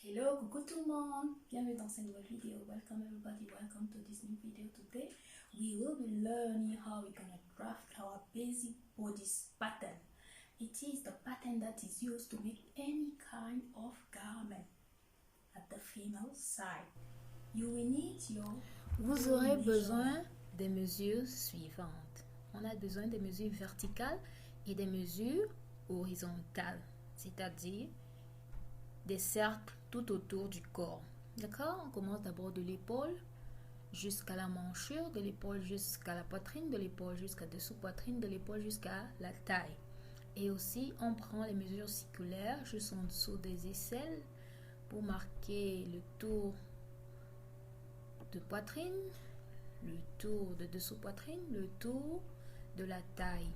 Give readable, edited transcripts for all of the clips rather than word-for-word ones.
Hello, coucou tout le monde. Bienvenue dans cette nouvelle vidéo. Welcome everybody. Welcome to this new video. Today we will be learning how we're gonna draft our basic bodice pattern. It is the pattern that is used to make any kind of garment at the female side. You will need your Vous aurez besoin des mesures suivantes. On a besoin des mesures verticales et des mesures horizontales, c'est-à-dire des cercles tout autour du corps. D'accord? On commence d'abord de l'épaule jusqu'à la manchure, de l'épaule jusqu'à la poitrine, de l'épaule jusqu'à dessous poitrine, de l'épaule jusqu'à la taille. Et aussi, on prend les mesures circulaires juste en dessous des aisselles pour marquer le tour de poitrine, le tour de dessous poitrine, le tour de la taille.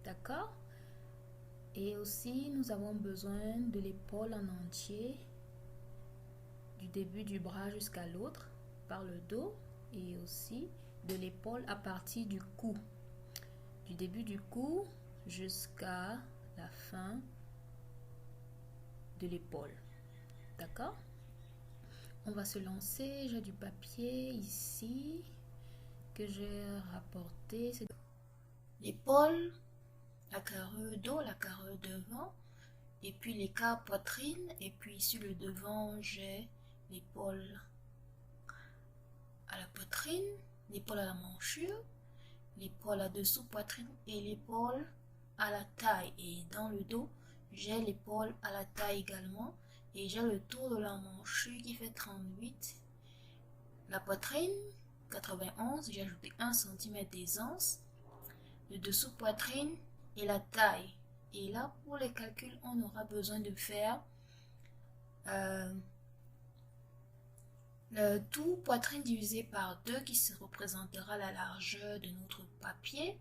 D'accord? Et aussi, nous avons besoin de l'épaule en entier, du début du bras jusqu'à l'autre, par le dos, et aussi de l'épaule à partir du cou, du début du cou jusqu'à la fin de l'épaule. D'accord? On va se lancer. J'ai du papier ici que j'ai rapporté. L'épaule, la carrure dos, la carrure devant, et puis l'écart poitrine, et puis sur le devant, j'ai l'épaule à la poitrine, l'épaule à la manchure, l'épaule à dessous poitrine et l'épaule à la taille. Et dans le dos, j'ai l'épaule à la taille également. Et j'ai le tour de la manchure qui fait 38. La poitrine, 91. J'ai ajouté 1 cm d'aisance. Le dessous poitrine et la taille. Et là, pour les calculs, on aura besoin de faire le tout poitrine divisé par 2 qui se représentera la largeur de notre papier.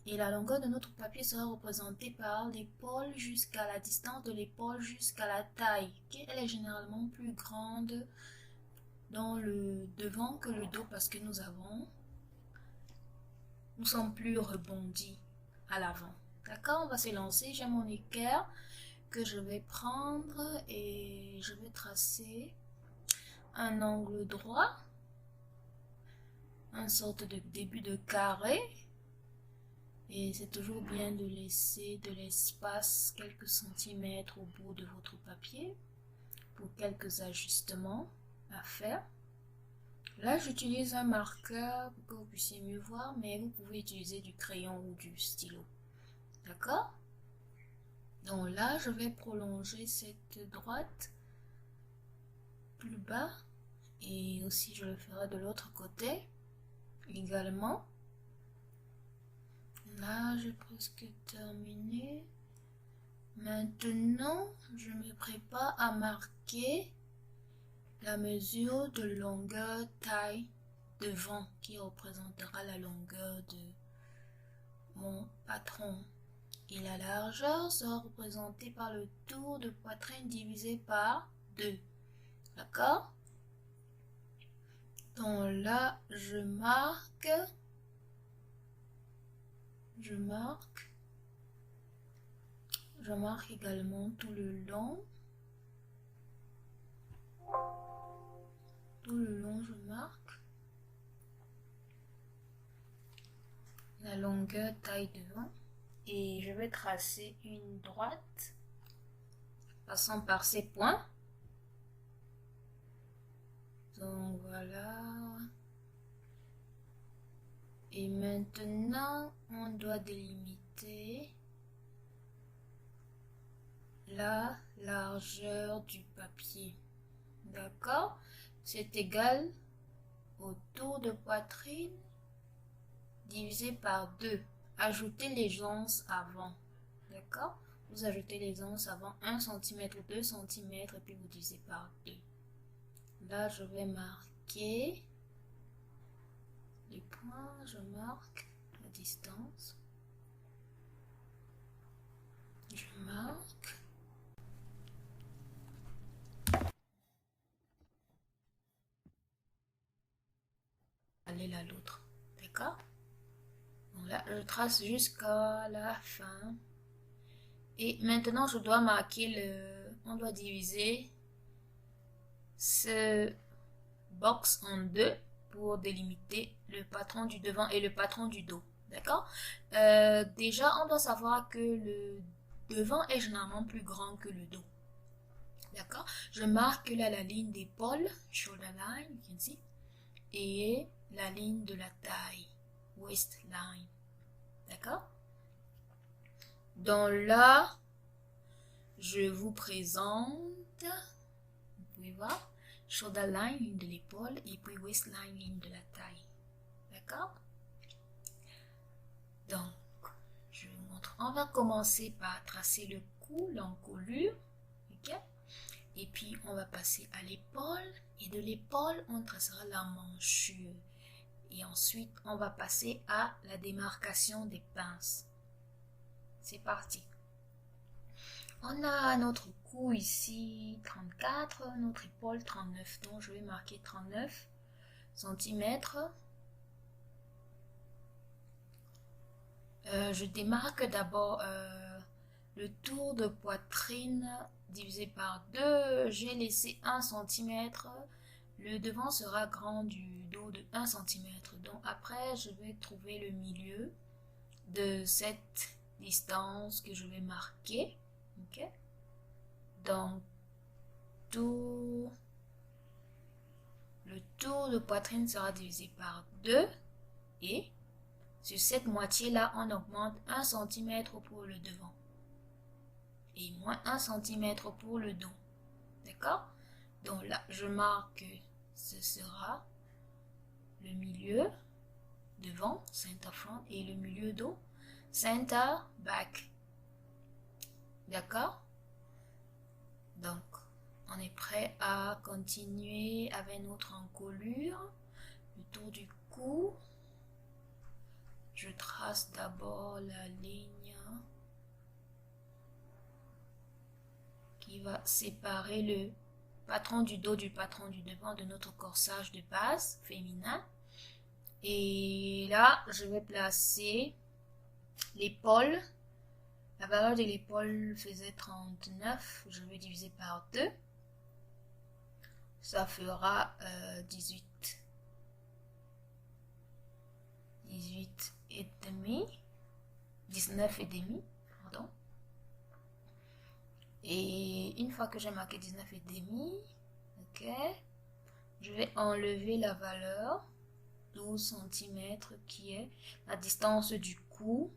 Et la longueur de notre papier sera représentée par l'épaule jusqu'à la distance de l'épaule jusqu'à la taille. Elle est généralement plus grande dans le devant que le dos parce que nous sommes plus rebondis à l'avant. D'accord, on va se lancer. J'ai mon équerre que je vais prendre et je vais tracer un angle droit, une sorte de début de carré. Et c'est toujours bien de laisser de l'espace, quelques centimètres au bout de votre papier pour quelques ajustements à faire. Là, j'utilise un marqueur pour que vous puissiez mieux voir, mais vous pouvez utiliser du crayon ou du stylo. D'accord? Donc là, je vais prolonger cette droite plus bas et aussi je le ferai de l'autre côté également. Là, j'ai presque terminé. Maintenant, je me prépare à marquer la mesure de longueur taille devant qui représentera la longueur de mon patron. Et la largeur sera représentée par le tour de poitrine divisé par 2. D'accord? Donc là, je marque également tout le long. Tout le long, je marque la longueur taille devant. Et je vais tracer une droite passant par ces points. Donc voilà. Et maintenant, on doit délimiter la largeur du papier. D'accord? C'est égal au tour de poitrine divisé par 2. Ajoutez les onces avant. D'accord? Vous ajoutez les onces avant 1 cm ou 2 cm et puis vous divisez par 2. Là, je vais marquer les points. Je marque la distance. Je marque. Aller là l'autre. D'accord? Donc là, je trace jusqu'à la fin. Et maintenant, je dois marquer on doit diviser ce box en deux pour délimiter le patron du devant et le patron du dos. D'accord? Déjà, on doit savoir que le devant est généralement plus grand que le dos. D'accord? Je marque là la ligne d'épaule, shoulder line, you can see, et la ligne de la taille, waistline. D'accord? Donc là, je vous présente, vous pouvez voir, shoulder line, ligne de l'épaule, et puis waistline, ligne de la taille. D'accord? Donc, je vous montre. On va commencer par tracer le cou, l'encolure. Ok? Et puis, on va passer à l'épaule. Et de l'épaule, on tracera la manchure. Et ensuite, on va passer à la démarcation des pinces. C'est parti. On a notre cou ici 34, notre épaule 39. Donc, je vais marquer 39 cm. Je démarque d'abord le tour de poitrine divisé par 2. J'ai laissé 1 cm. Le devant sera grand du dos de 1 cm. Donc après, je vais trouver le milieu de cette distance que je vais marquer. Ok? Donc, le tour de poitrine sera divisé par 2 et sur cette moitié-là, on augmente 1 cm pour le devant et moins 1 cm pour le dos. D'accord? Donc là, je marque que ce sera le milieu devant, center front, et le milieu dos, center back. D'accord? Donc, on est prêt à continuer avec notre encolure, le tour du cou. Je trace d'abord la ligne qui va séparer le patron du dos du patron du devant de notre corsage de base féminin. Et là, je vais placer l'épaule. La valeur de l'épaule faisait 39. Je vais diviser par 2. Ça fera 18. 18 et demi, 19 et demi, pardon. Et une fois que j'ai marqué 19 et demi, ok, je vais enlever la valeur 12 cm qui est la distance du cou,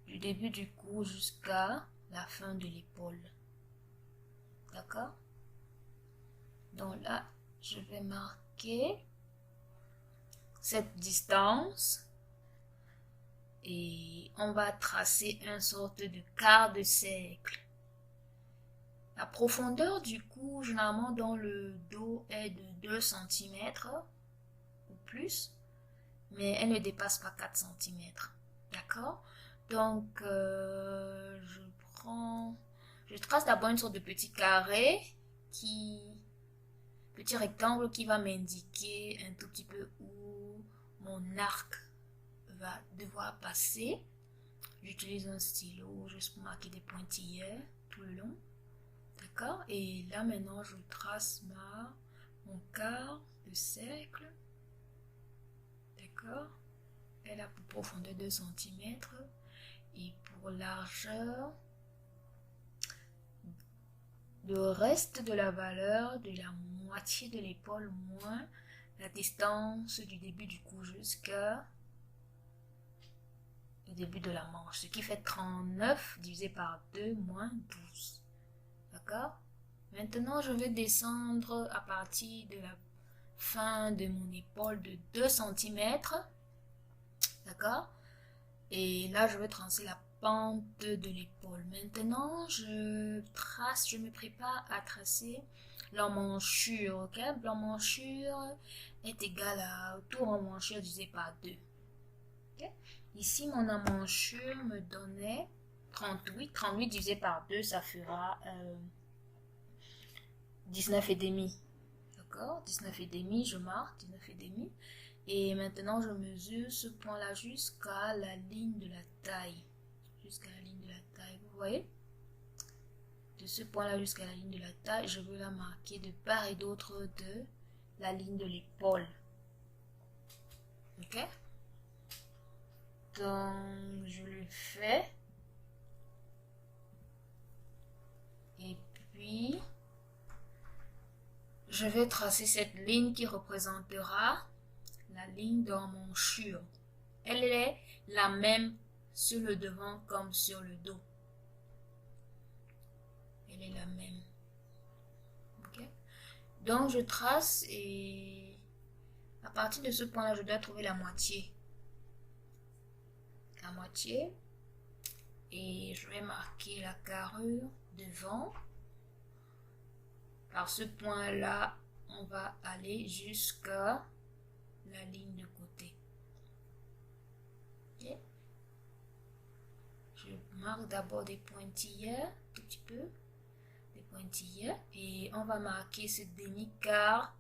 du début du cou jusqu'à la fin de l'épaule. D'accord? Donc là, je vais marquer cette distance et on va tracer une sorte de quart de cercle. La profondeur du cou, généralement dans le dos, est de 2 cm ou plus, mais elle ne dépasse pas 4 cm. D'accord? Donc, je trace d'abord une sorte de petit carré petit rectangle qui va m'indiquer un tout petit peu où mon arc va devoir passer. J'utilise un stylo juste pour marquer des pointillés tout le long. D'accord? Et là maintenant je trace mon quart de cercle. D'accord? Elle a pour profondeur 2 cm et pour largeur le reste de la valeur de la moitié de l'épaule moins la distance du début du cou jusqu'à le début de la manche, ce qui fait 39 divisé par 2 moins 12. D'accord? Maintenant, je vais descendre à partir de la fin de mon épaule de 2 cm. D'accord? Et là, je vais tracer la pente de l'épaule. Maintenant, je me prépare à tracer l'emmanchure. Ok? L'emmanchure est égale à tour emmanchure divisé par 2. Okay? Ici, mon emmanchure me donnait 38. 38 divisé par 2, ça fera 19 et demi. D'accord? 19 et demi, je marque 19 et demi. Et maintenant, je mesure ce point-là jusqu'à la ligne de la taille. Jusqu'à la ligne de la taille, vous voyez? De ce point-là jusqu'à la ligne de la taille, je veux la marquer de part et d'autre de la ligne de l'épaule. Ok? Donc, je le fais. Et puis, je vais tracer cette ligne qui représentera la ligne d'emmanchure. Elle est la même sur le devant comme sur le dos. Elle est la même. Okay? Donc, je trace et à partir de ce point-là, je dois trouver la moitié. La moitié. Et je vais marquer la carrure devant. Par ce point-là, on va aller jusqu'à la ligne de côté. Okay. Je marque d'abord des pointillés, un petit peu, des pointillés, et on va marquer ce demi-quart,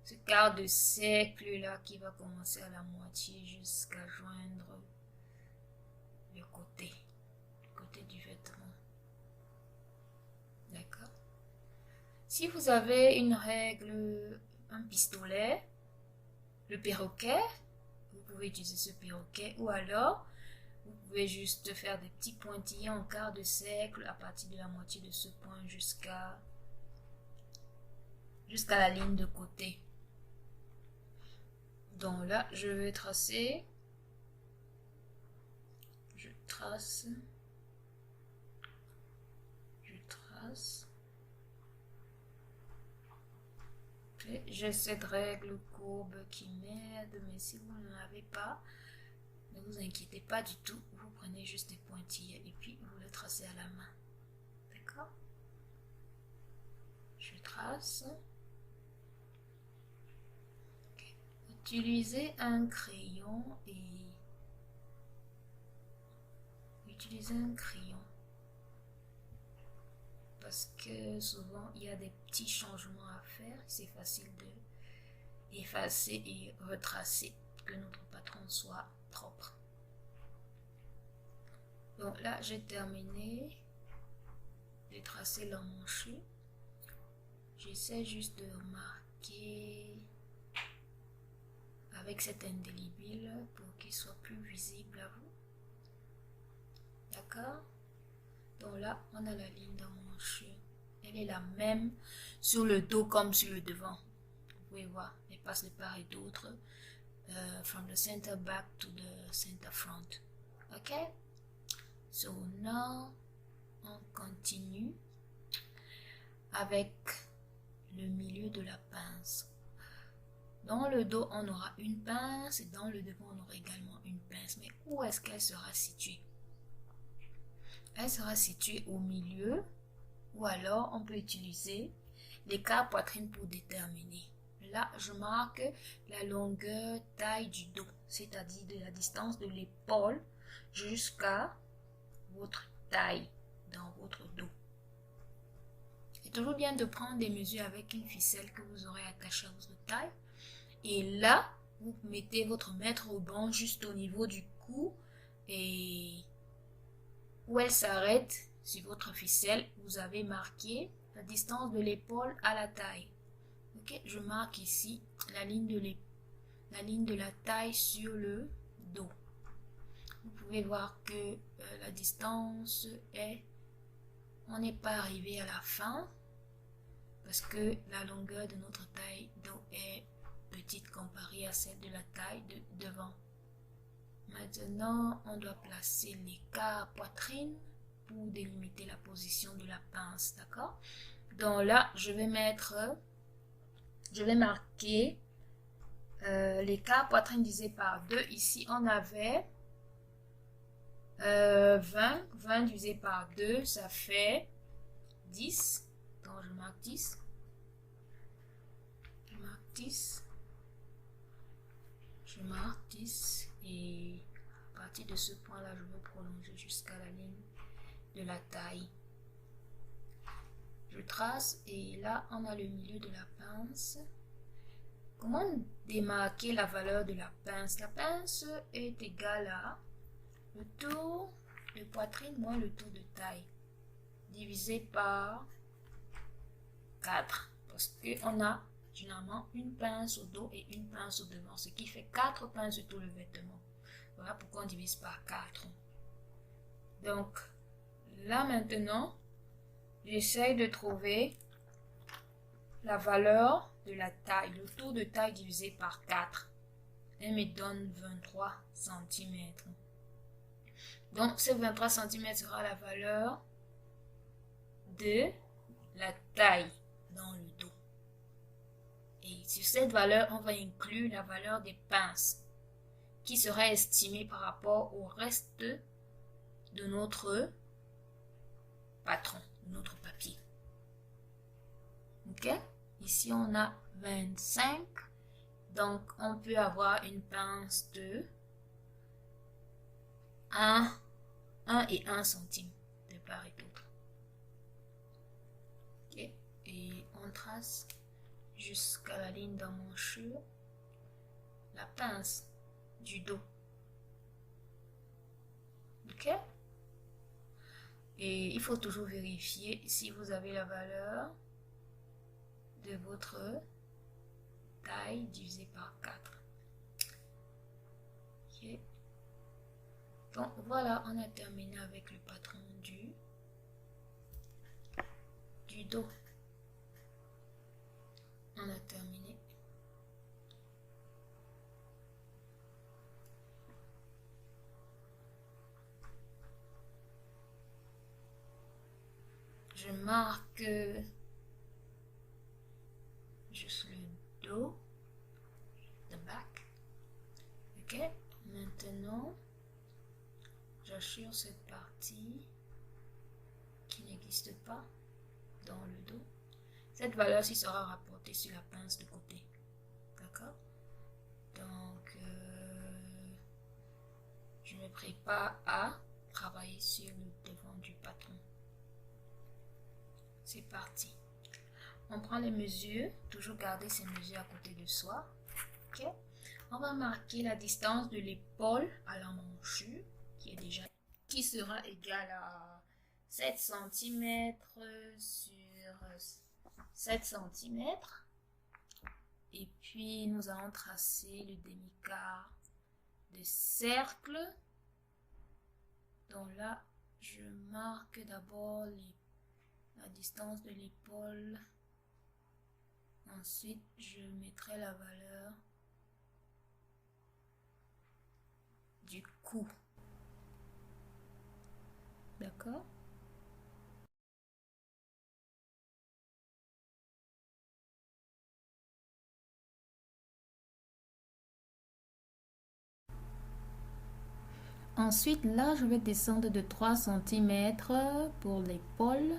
ce quart de cercle là qui va commencer à la moitié jusqu'à joindre le côté du vêtement. D'accord? Si vous avez une règle, un pistolet, le perroquet, vous pouvez utiliser ce perroquet, ou alors vous pouvez juste faire des petits pointillés en quart de cercle à partir de la moitié de ce point jusqu'à la ligne de côté. Donc là, je vais tracer. Je trace. J'ai cette règle courbe qui m'aide, mais si vous n'en avez pas, ne vous inquiétez pas du tout. Vous prenez juste des pointillés et puis vous le tracez à la main. D'accord? Je trace. Okay. Utilisez un crayon et parce que souvent il y a des petits changements à faire. C'est facile de effacer et retracer, que notre patron soit propre. Donc là, j'ai terminé de tracer l'emmanchure. J'essaie juste de marquer avec cet indélébile pour qu'il soit plus visible à vous. D'accord? Donc là, on a la ligne d'emmanchure. Elle est la même sur le dos comme sur le devant. Vous pouvez voir, elle passe de part et d'autre. From the center back to the center front. Ok? So now, on continue avec le milieu de la pince. Dans le dos, on aura une pince et dans le devant, on aura également une pince. Mais où est-ce qu'elle sera située? Elle sera située au milieu, ou alors on peut utiliser l'écart poitrine pour déterminer. Là, je marque la longueur taille du dos, c'est-à-dire de la distance de l'épaule jusqu'à votre taille dans votre dos. C'est toujours bien de prendre des mesures avec une ficelle que vous aurez attachée à votre taille. Et là, vous mettez votre mètre au banc juste au niveau du cou et où elle s'arrête sur votre ficelle, vous avez marqué la distance de l'épaule à la taille. Ok, je marque ici la ligne de la taille sur le dos. Vous pouvez voir que la distance est, on n'est pas arrivé à la fin parce que la longueur de notre taille dos est petite comparée à celle de la taille de devant. Maintenant, on doit placer l'écart poitrine pour délimiter la position de la pince, d'accord? Donc là, je vais marquer l'écart poitrine divisé par 2. Ici, on avait 20 divisé par 2, ça fait 10. Donc, je marque 10. Je marque 10 et à partir de ce point là je veux prolonger jusqu'à la ligne de la taille. Je trace et là on a le milieu de la pince. Comment démarquer la valeur de la pince? La pince est égale à le tour de poitrine moins le tour de taille. divisé par 4. Parce qu'on a généralement une pince au dos et une pince au devant. Ce qui fait 4 pinces sur tout le vêtement. Voilà pourquoi on divise par 4. Donc, là maintenant, j'essaye de trouver la valeur de la taille, le tour de taille divisé par 4. Elle me donne 23 cm. Donc, ce 23 cm sera la valeur de la taille dans le dos. Et sur cette valeur, on va inclure la valeur des pinces qui sera estimée par rapport au reste de notre patron, de notre papier. Ok? Ici, on a 25. Donc, on peut avoir une pince de 1 et 1 centime de part et d'autre. Ok? Et on trace jusqu'à la ligne d'emmanchure la pince du dos. Ok? Et il faut toujours vérifier si vous avez la valeur de votre taille divisée par 4. Ok? Donc voilà, on a terminé avec le patron du dos. On a terminé. Je marque juste le dos, the back. Ok, maintenant j'assure cette partie qui n'existe pas dans le dos. Cette valeur-ci sera rapportée sur la pince de côté. D'accord? Donc, je me prépare à travailler sur le devant du patron. C'est parti. On prend les mesures, toujours garder ces mesures à côté de soi. Ok? On va marquer la distance de l'épaule à l'emmanchure qui sera égale à 7 cm sur 7 cm. Et puis nous allons tracer le demi-quart de cercle. Donc là, je marque d'abord la distance de l'épaule. Ensuite, je mettrai la valeur du cou. D'accord? Ensuite, là, je vais descendre de 3 cm pour l'épaule.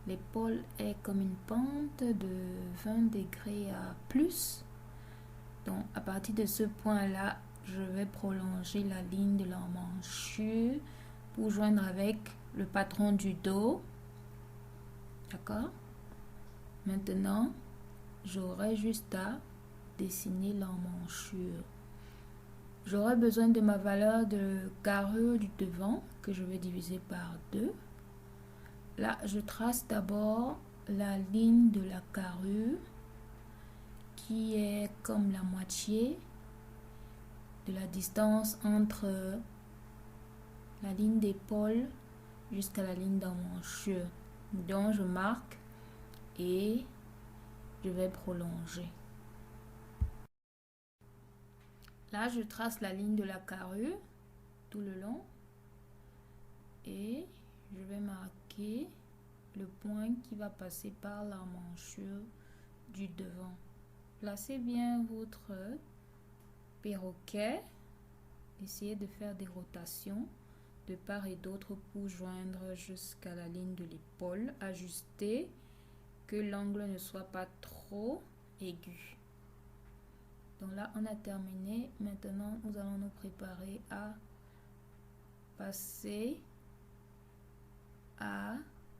L'épaule est comme une pente de 20 degrés à plus. Donc, à partir de ce point-là, je vais prolonger la ligne de l'emmanchure pour joindre avec le patron du dos. D'accord? Maintenant, j'aurai juste à dessiner l'emmanchure. J'aurai besoin de ma valeur de carrure du devant que je vais diviser par 2. Là, je trace d'abord la ligne de la carrure qui est comme la moitié de la distance entre la ligne d'épaule jusqu'à la ligne d'emmanchure. Donc, je marque et je vais prolonger. Là, je trace la ligne de la carrure tout le long et je vais marquer le point qui va passer par l'emmanchure du devant. Placez bien votre perroquet. Essayez de faire des rotations de part et d'autre pour joindre jusqu'à la ligne de l'épaule. Ajustez que l'angle ne soit pas trop aigu. Donc là, on a terminé. Maintenant, nous allons nous préparer à passer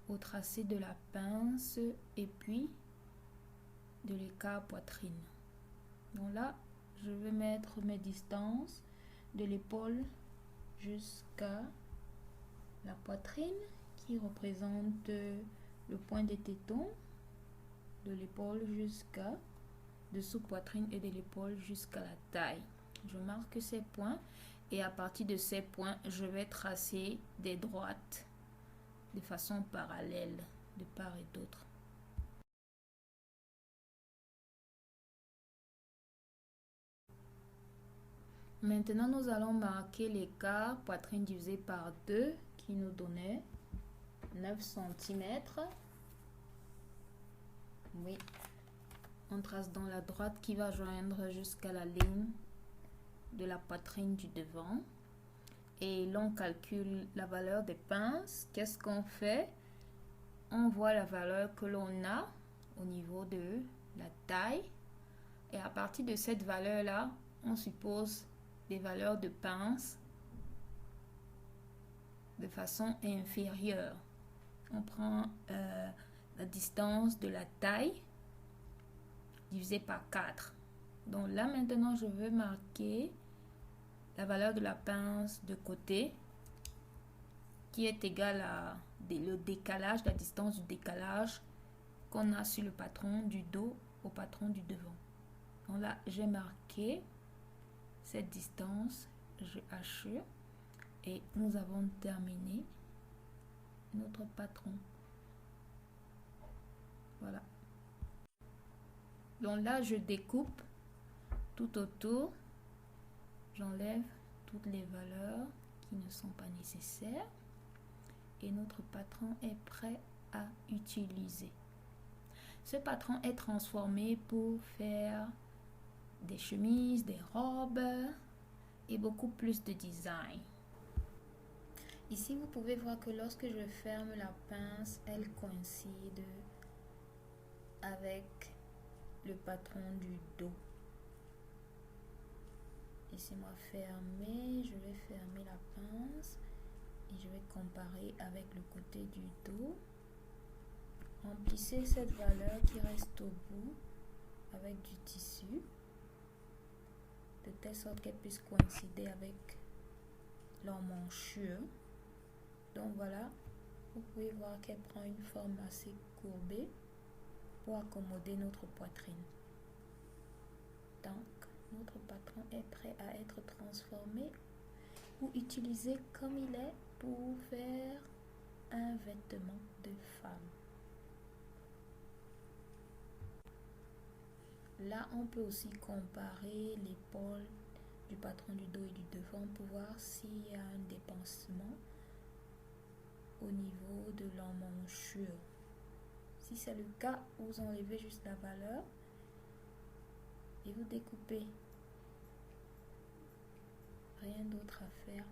au tracé de la pince et puis de l'écart poitrine. Donc là, je vais mettre mes distances de l'épaule jusqu'à la poitrine qui représente le point des tétons, de l'épaule jusqu'à dessous poitrine et de l'épaule jusqu'à la taille. Je marque ces points et à partir de ces points, je vais tracer des droites de façon parallèle de part et d'autre. Maintenant, nous allons marquer l'écart poitrine divisé par 2 qui nous donnait 9 cm. Oui, on trace dans la droite qui va joindre jusqu'à la ligne de la poitrine du devant. Et l'on calcule la valeur des pinces. Qu'est-ce qu'on fait? On voit la valeur que l'on a au niveau de la taille. Et à partir de cette valeur-là, on suppose des valeurs de pinces de façon inférieure. On prend la distance de la taille divisé par 4. Donc là maintenant je veux marquer la valeur de la pince de côté qui est égale à le décalage, la distance du décalage qu'on a sur le patron du dos au patron du devant. Donc là j'ai marqué cette distance, je hachure et nous avons terminé notre patron. Voilà. Donc là je découpe tout autour, j'enlève toutes les valeurs qui ne sont pas nécessaires et notre patron est prêt à utiliser. Ce patron est transformé pour faire des chemises, des robes et beaucoup plus de design. Ici, vous pouvez voir que lorsque je ferme la pince, elle coïncide avec le patron du dos. Laissez-moi fermer, je vais fermer la pince et je vais comparer avec le côté du dos. Remplissez cette valeur qui reste au bout avec du tissu, de telle sorte qu'elle puisse coïncider avec l'emmanchure. Donc voilà, vous pouvez voir qu'elle prend une forme assez courbée pour accommoder notre poitrine. Donc, notre patron est prêt à être transformé ou utilisé comme il est pour faire un vêtement de femme. Là, on peut aussi comparer l'épaule du patron du dos et du devant pour voir s'il y a un dépassement au niveau de l'emmanchure. Si c'est le cas, vous enlevez juste la valeur et vous découpez. Rien d'autre à faire.